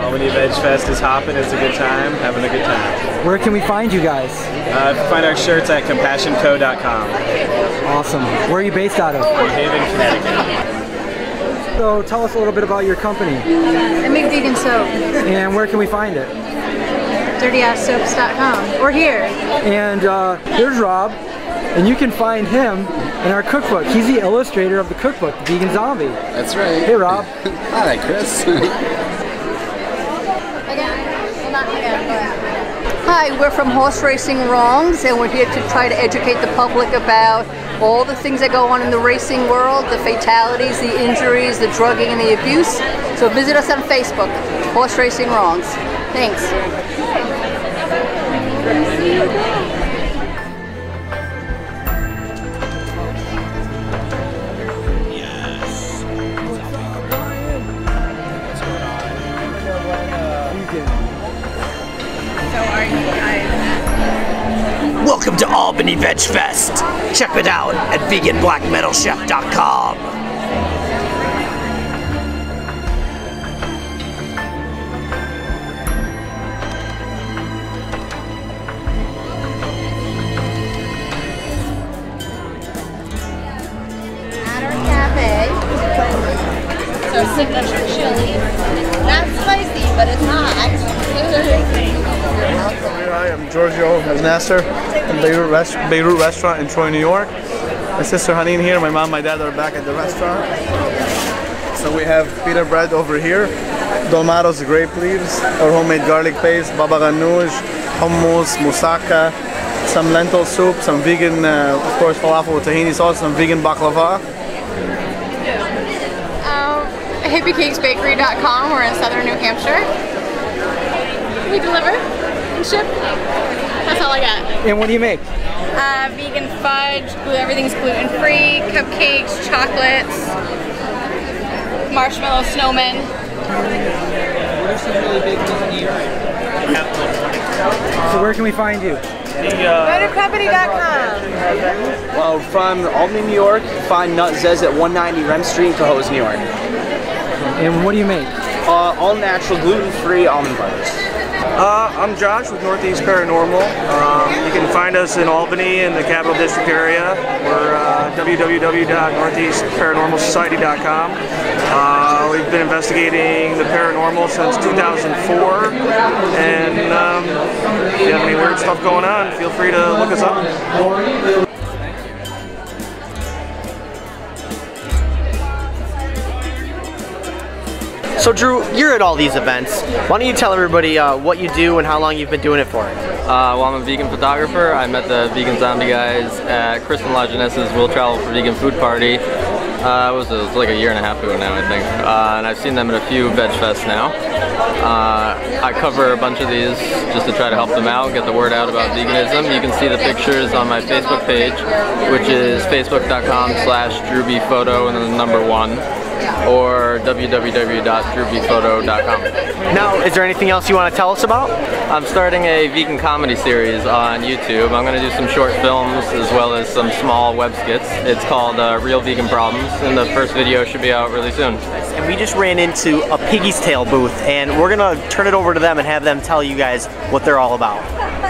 Albany Vegfest is hopping. It's a good time. Having a good time. Where can we find you guys? Find our shirts at CompassionCo.com. Awesome. Where are you based out of? New Haven, Connecticut. So tell us a little bit about your company. I make vegan soap. And where can we find it? DirtyAssSoaps.com. Or here. And here's Rob. And you can find him in our cookbook. He's the illustrator of the cookbook, Vegan Zombie. That's right. Hey, Rob. Hi, Chris. Hi, we're from Horse Racing Wrongs, and we're here to try to educate the public about all the things that go on in the racing world, the fatalities, the injuries, the drugging, and the abuse. So visit us on Facebook, Horse Racing Wrongs. Thanks. Welcome to Albany Vegfest. Check it out at veganblackmetalchef.com. At our cafe, so signature chili. Not spicy, but it's hot. Hi, I'm Giorgio Nasser from Beirut Restaurant in Troy, New York. My sister Haneen here, my mom, my dad are back at the restaurant. So we have pita bread over here, dolmados grape leaves, our homemade garlic paste, baba ganoush, hummus, moussaka, some lentil soup, some vegan, of course, falafel with tahini sauce, some vegan baklava. HippieCakesBakery.com. We're in southern New Hampshire. We deliver and ship. That's all I got. And what do you make? Vegan fudge, everything's gluten-free, cupcakes, chocolates, marshmallow snowmen. What are some really big ones in New York? So where can we find you? VegCompany.com. Well, from Albany, New York, find Nut Zez at 190 Rem Street in Cohoes, New York. And what do you make? All natural, gluten-free almond butters. I'm Josh with Northeast Paranormal. You can find us in Albany in the Capital District area. We're www.northeastparanormalsociety.com. We've been investigating the paranormal since 2004, and if you have any weird stuff going on, feel free to look us up. So Drew, you're at all these events. Why don't you tell everybody what you do and how long you've been doing it for? Well, I'm a vegan photographer. I met the Vegan Zombie guys at Kristen LaJeunesse Will Travel for Vegan Food Party. It was like a year and a half ago now, I think. And I've seen them at a few Vegfests now. I cover a bunch of these just to try to help them out, get the word out about veganism. You can see the pictures on my Facebook page, which is facebook.com/DrewBPhoto and then the number 1. Or www.drewbphoto.com. Now, is there anything else you want to tell us about? I'm starting a vegan comedy series on YouTube. I'm going to do some short films as well as some small web skits. It's called Real Vegan Problems, and the first video should be out really soon. And we just ran into a Piggy's Tail booth, and we're going to turn it over to them and have them tell you guys what they're all about.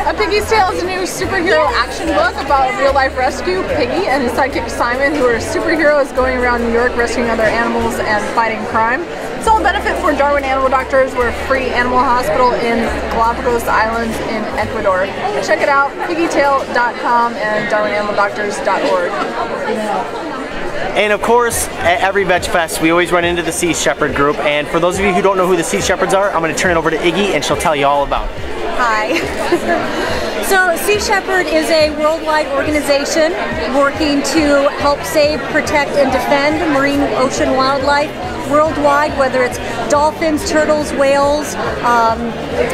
A Piggy's Tale is a new superhero action book about real-life rescue. Piggy and his sidekick Simon, who are superheroes going around New York rescuing other animals and fighting crime. It's all a benefit for Darwin Animal Doctors. We're a free animal hospital in Galapagos Islands in Ecuador. Check it out, piggytail.com and darwinanimaldoctors.org. And of course, at every Vegfest, we always run into the Sea Shepherd group. And for those of you who don't know who the Sea Shepherds are, I'm going to turn it over to Iggy and she'll tell you all about it. Hi. So Sea Shepherd is a worldwide organization working to help save, protect, and defend marine ocean wildlife worldwide, whether it's dolphins, turtles, whales.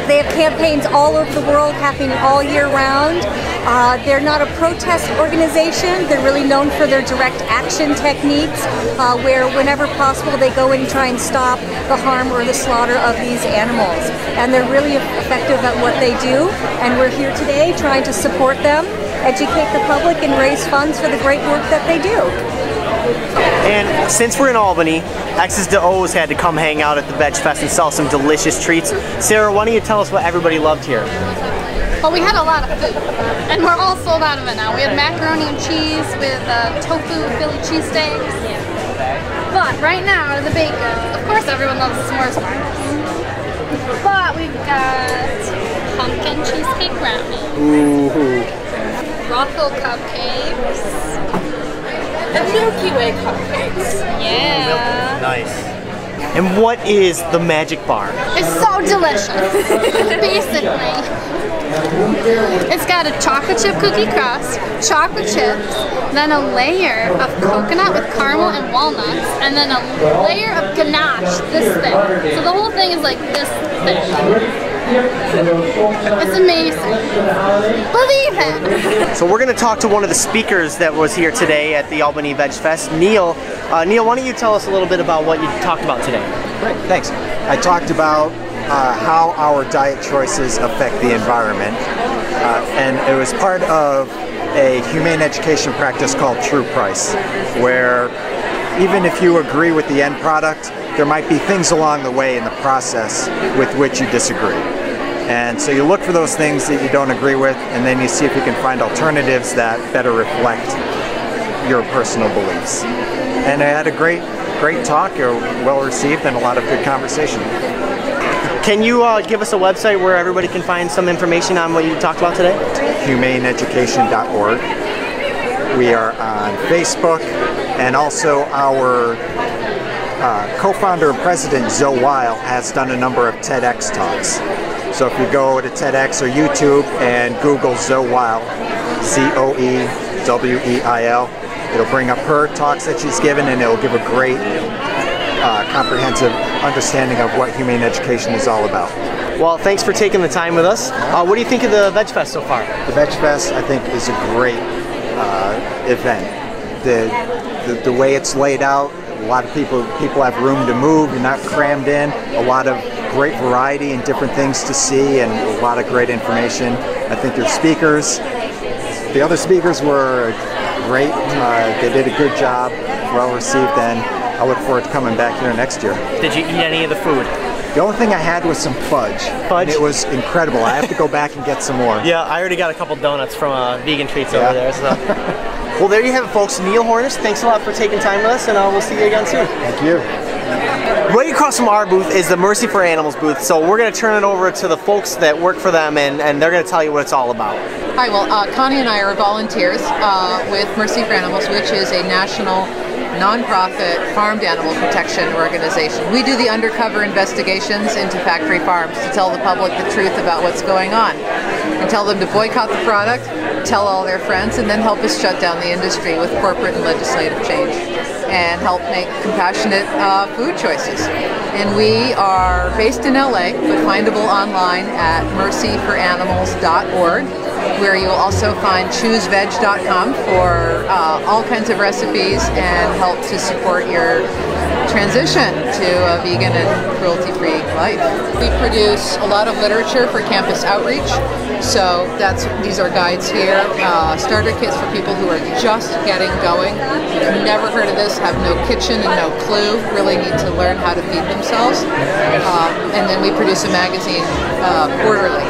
They have campaigns all over the world happening all year round. They're not a protest organization. They're really known for their direct action techniques, where whenever possible they go in and try and stop the harm or the slaughter of these animals. And they're really effective at what they do, and we're here today trying to support them, educate the public, and raise funds for the great work that they do. And since we're in Albany, X's to O's had to come hang out at the Vegfest and sell some delicious treats. Sarah, why don't you tell us what everybody loved here? Well, we had a lot of food, and we're all sold out of it now. We had macaroni and cheese with tofu Philly cheesesteaks. But right now, the bacon, of course everyone loves s'mores bars. But we've got pumpkin cheesecake brownie. Ooh. Ruffle cupcakes. And Milky Way cupcakes. Yeah. Nice. And what is the magic bar? It's so delicious. Basically, it's got a chocolate chip cookie crust, chocolate chips, then a layer of coconut with caramel and walnuts, and then a layer of ganache this thick. So the whole thing is like this thick. It's amazing. Believe it. So we're going to talk to one of the speakers that was here today at the Albany Vegfest, Neil. Neil, why don't you tell us a little bit about what you talked about today? Great, thanks. I talked about how our diet choices affect the environment, and it was part of a humane education practice called True Price, where even if you agree with the end product, there might be things along the way in the process with which you disagree. And so you look for those things that you don't agree with, and then you see if you can find alternatives that better reflect your personal beliefs. And I had a great talk, well received, and a lot of good conversation. Can you give us a website where everybody can find some information on what you talked about today? HumaneEducation.org. We are on Facebook, and also our co-founder and president, Zoe Weil, has done a number of TEDx talks. So if you go to TEDx or YouTube and Google Zoe Weil, Z-O-E-W-E-I-L, it'll bring up her talks that she's given, and it'll give a great comprehensive understanding of what humane education is all about. Well, thanks for taking the time with us. What do you think of the Vegfest so far? The Vegfest, I think, is a great event. The way it's laid out, a lot of people have room to move, you're not crammed in, a lot of great variety and different things to see, and a lot of great information. I think your speakers, the other speakers were great. They did a good job, well received, and I look forward to coming back here next year. Did you eat any of the food? The only thing I had was some fudge. Fudge? And it was incredible. I have to go back and get some more. Yeah, I already got a couple donuts from Vegan Treats over there. So. Well, there you have it, folks. Neil Hornish, thanks a lot for taking time with us, and we'll see you again soon. Thank you. Right across from our booth is the Mercy for Animals booth, so we're going to turn it over to the folks that work for them, and they're going to tell you what it's all about. Hi, well, Connie and I are volunteers with Mercy for Animals, which is a national nonprofit farmed animal protection organization. We do the undercover investigations into factory farms to tell the public the truth about what's going on and tell them to boycott the product, tell all their friends, and then help us shut down the industry with corporate and legislative change and help make compassionate food choices. And we are based in LA, but findable online at mercyforanimals.org, where you'll also find chooseveg.com for all kinds of recipes and help to support your transition to a vegan and cruelty-free life. We produce a lot of literature for campus outreach, so these are guides here, starter kits for people who are just getting going, have never heard of this, have no kitchen and no clue, really need to learn how to feed themselves. And then we produce a magazine quarterly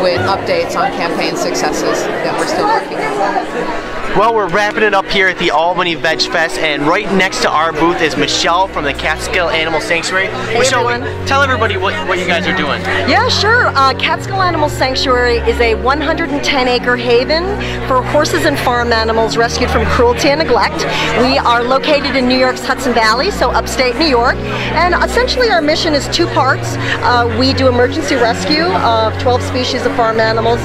with updates on campaign successes that we're still working on. Well, we're wrapping it up here at the Albany Vegfest, and right next to our booth is Michelle from the Catskill Animal Sanctuary. Hey, Michelle, everyone. tell everybody what you guys are doing. Yeah, sure. Catskill Animal Sanctuary is a 110-acre haven for horses and farm animals rescued from cruelty and neglect. We are located in New York's Hudson Valley, so upstate New York, and essentially our mission is two parts. We do emergency rescue of 12 species of farm animals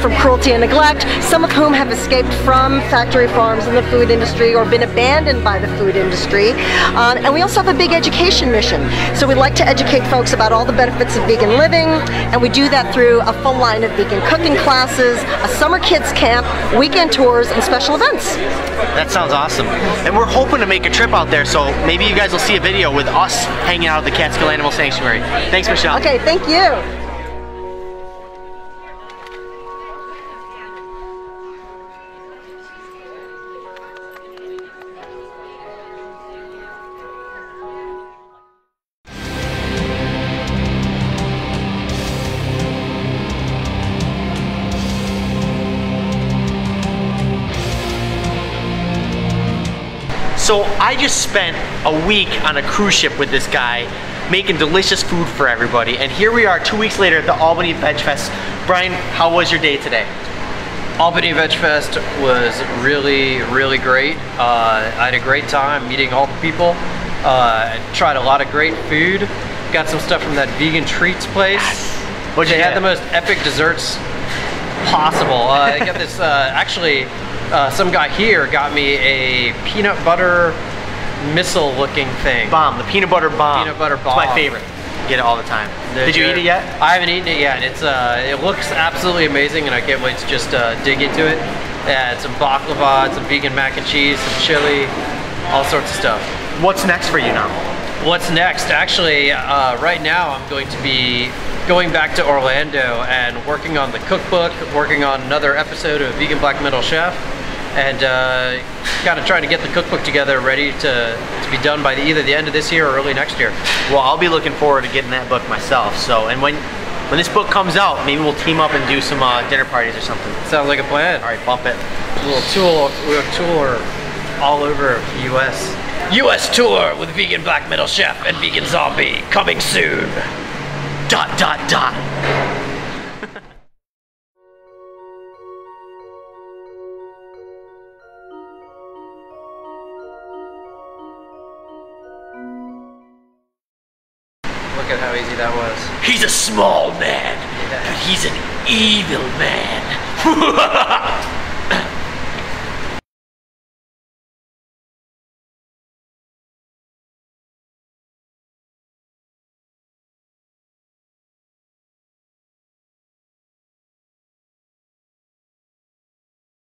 from cruelty and neglect, some of whom have escaped from factory farms in the food industry or been abandoned by the food industry. And we also have a big education mission. So we'd like to educate folks about all the benefits of vegan living, and we do that through a full line of vegan cooking classes, a summer kids camp, weekend tours, and special events. That sounds awesome. And we're hoping to make a trip out there, so maybe you guys will see a video with us hanging out at the Catskill Animal Sanctuary. Thanks, Michelle. Okay, thank you. So I just spent a week on a cruise ship with this guy, making delicious food for everybody. And here we are 2 weeks later at the Albany Vegfest. Brian, how was your day today? Albany Vegfest was really, really great. I had a great time meeting all the people. Tried a lot of great food. Got some stuff from that vegan treats place. What'd you They get? had the most epic desserts possible. I got this, actually, some guy here got me a peanut butter missile looking thing. Bomb, the peanut butter bomb. Peanut butter bomb. It's my favorite. Get it all the time. Did you eat it yet? I haven't eaten it yet. It's it looks absolutely amazing, and I can't wait to just dig into it. Yeah, some baklava, some vegan mac and cheese, some chili, all sorts of stuff. What's next for you now? What's next? Actually, right now I'm going to be going back to Orlando and working on the cookbook, working on another episode of Vegan Black Metal Chef, and kind of trying to get the cookbook together, ready to be done by either the end of this year or early next year. Well, I'll be looking forward to getting that book myself. So, and when this book comes out, maybe we'll team up and do some dinner parties or something. Sounds like a plan. All right, bump it. We'll tour all over the U.S. U.S. tour with Vegan Black Metal Chef and Vegan Zombie coming soon. ... Look at how easy that was. He's a small man, but he's an evil man.